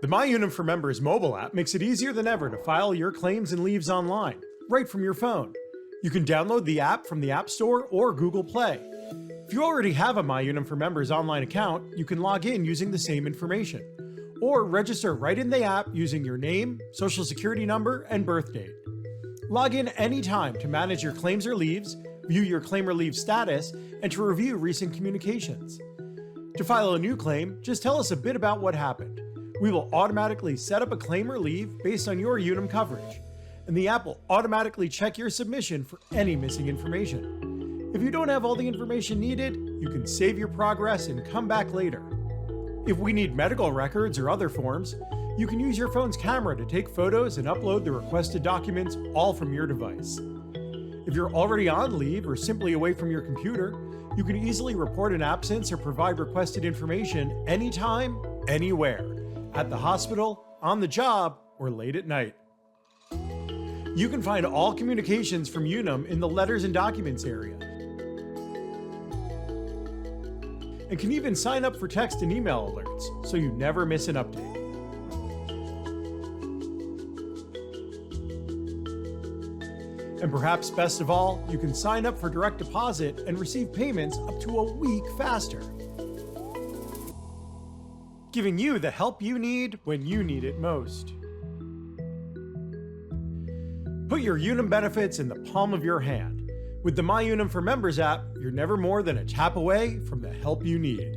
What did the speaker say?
The My Unum for Members mobile app makes it easier than ever to file your claims and leaves online, right from your phone. You can download the app from the App Store or Google Play. If you already have a My Unum for Members online account, you can log in using the same information, or register right in the app using your name, social security number, and birth date. Log in anytime to manage your claims or leaves, view your claim or leave status, and to review recent communications. To file a new claim, just tell us a bit about what happened. We will automatically set up a claim or leave based on your Unum coverage, and the app will automatically check your submission for any missing information. If you don't have all the information needed, you can save your progress and come back later. If we need medical records or other forms, you can use your phone's camera to take photos and upload the requested documents all from your device. If you're already on leave or simply away from your computer, you can easily report an absence or provide requested information anytime, anywhere, at the hospital, on the job, or late at night. You can find all communications from Unum in the Letters and Documents area, and can even sign up for text and email alerts so you never miss an update. And perhaps best of all, you can sign up for direct deposit and receive payments up to a week faster, giving you the help you need when you need it most. Put your Unum benefits in the palm of your hand. With the My Unum for Members app, you're never more than a tap away from the help you need.